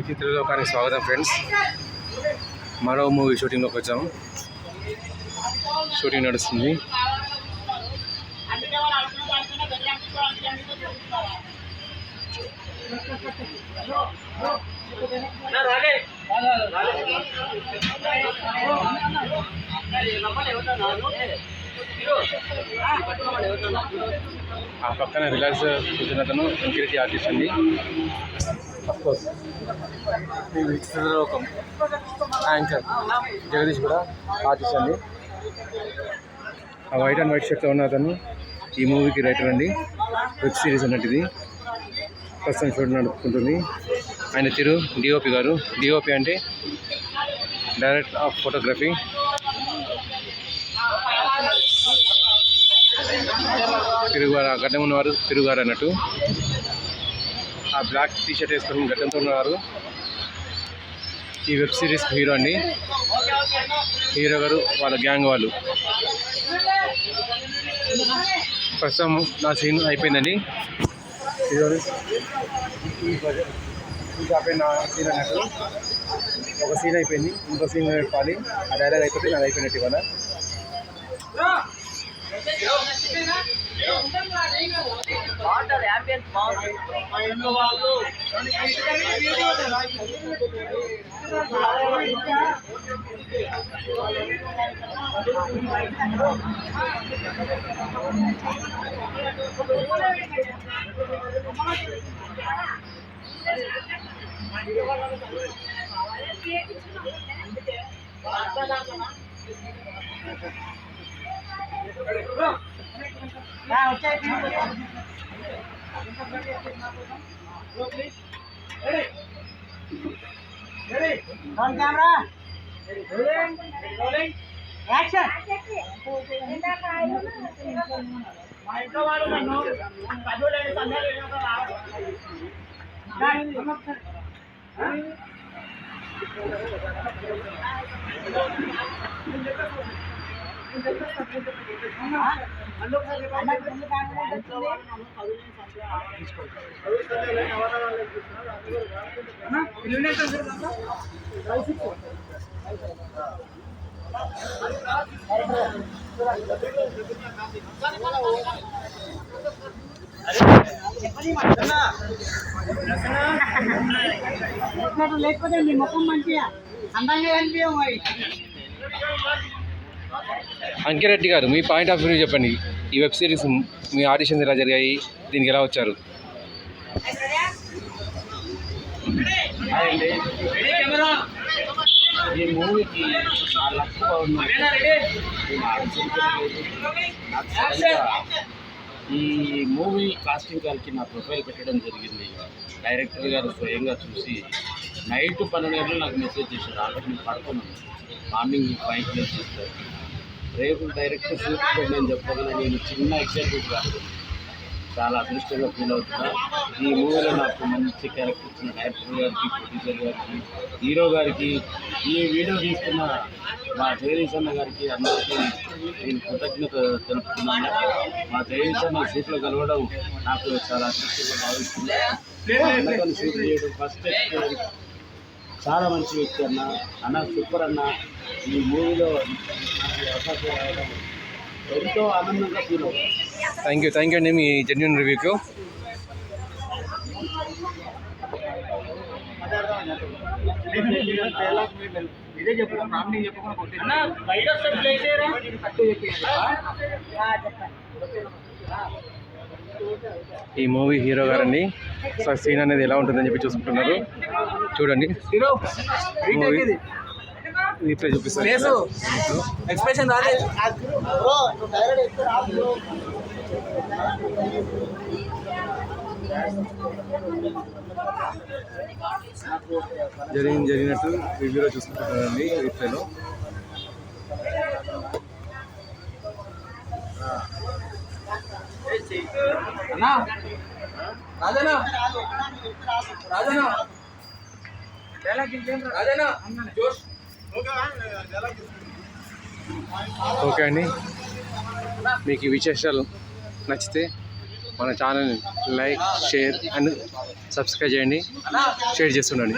చిత్రలోకానికి స్వాగతం ఫ్రెండ్స్. మరో మూవీ షూటింగ్లోకి వచ్చాము. షూటింగ్ నడుస్తుంది. ఆ పక్కన రిలాక్స్ కూర్చున్నతను సెక్యూరిటీ ఆర్టిస్ట్ అండి. అఫ్కోర్స్ ఈ చిత్రలోకం యాంకర్ జగదీష్ కూడా ఆర్టిస్ట్ అండి. ఆ వైట్ అండ్ వైట్ షర్ట్లో ఉన్న అతను ఈ మూవీకి రైటర్ అండి. వెబ్ సిరీస్ అన్నట్టు ఇది ప్రస్తుతం షూటింగ్ నడుపుకుంటుంది. ఆయన తిరు డిఓపి గారు. డిఓపి అంటే డైరెక్టర్ ఆఫ్ ఫోటోగ్రఫీ. తిరుగుగారు, ఆ గడ్డం ఉన్నవారు తిరుగుగారు అన్నట్టు. ఆ బ్లాక్ టీషర్ట్ వేసుకొని గడ్డంతో ఉన్నవారు ఈ వెబ్ సిరీస్ హీరో అండి. హీరో గారు వాళ్ళ గ్యాంగ్ వాళ్ళు. ప్రస్తుతం నా సీన్ అయిపోయిందండి. అయిపోయింది నా సీన్ అన్నట్టు. ఒక సీన్ అయిపోయింది, ఇంకో సీన్ చెప్పాలి. ఆ డైలాగ్ అయిపోతే నాది అయిపోయినట్టు ఇవాళ. On camera. Rolling. Action. లేకపోతే మీ ముఖం మంచిగా అందంగా కనిపించవు. అంకిరెడ్డి గారు, మీ పాయింట్ ఆఫ్ వ్యూ చెప్పండి. ఈ వెబ్ సిరీస్ మీ ఆడిషన్స్ ఎలా జరిగాయి, దీనికి ఎలా వచ్చారు? ఈ మూవీకి ఈ మూవీ కాస్టింగ్ కాల్కి నా ప్రొఫైల్ పెట్టడం జరిగింది. డైరెక్టర్ గారు స్వయంగా చూసి నైట్ 12 గంటలు నాకు మెసేజ్ చేశారు. ఆల్రెడీ నేను పడుకున్నాను. మార్నింగ్ 5 చేస్తారు. రేపు డైరెక్టర్ చూసుకోండి నేను చెప్పగలను. నేను చిన్న ఎక్సైట్మెంట్ కాదు, చాలా అదృష్టంగా ఫీల్ అవుతున్నా. ఈ మూవీలో నాకు మంచి క్యారెక్టర్ ఇచ్చిన డైరెక్టర్ గారికి, ప్రొడ్యూసర్ గారికి, హీరో గారికి, ఈ వీడియో తీసుకున్న మా జగదీష్ అన్న గారికి అందరికీ నేను కృతజ్ఞత తెలుపుతున్నాను. మా జగదీష్ అన్న షూట్లో కలవడం నాకు చాలా అదృష్టంగా భావిస్తున్నాను. షూట్ చేయడం ఫస్ట్ ఎక్స్పీరియన్స్. చాలా మంచి వ్యక్తి అన్న సూపర్ అన్న. ఈ మూవీలో అవకాశం రావడం ఎంతో ఆనందంగా ఫీల్ అవుతుంది. థ్యాంక్ యూ అండి మీ జెన్యూన్ రివ్యూకు. ఈ మూవీ హీరో గారండి. సీన్ అనేది ఎలా ఉంటుందని చెప్పి చూసుకుంటున్నారు. చూడండి, రీప్లే చూపిస్తాను. ఎక్స్ప్రెషన్ జరిగినట్టు రివ్యూలో చూసుకుంటున్నారండి. రీప్లేలో ఓకే అండి. మీకు ఈ విశేషాలు నచ్చితే మన ఛానల్ని లైక్, షేర్ అండ్ సబ్స్క్రైబ్ చేయండి. షేర్ చేస్తుండండి.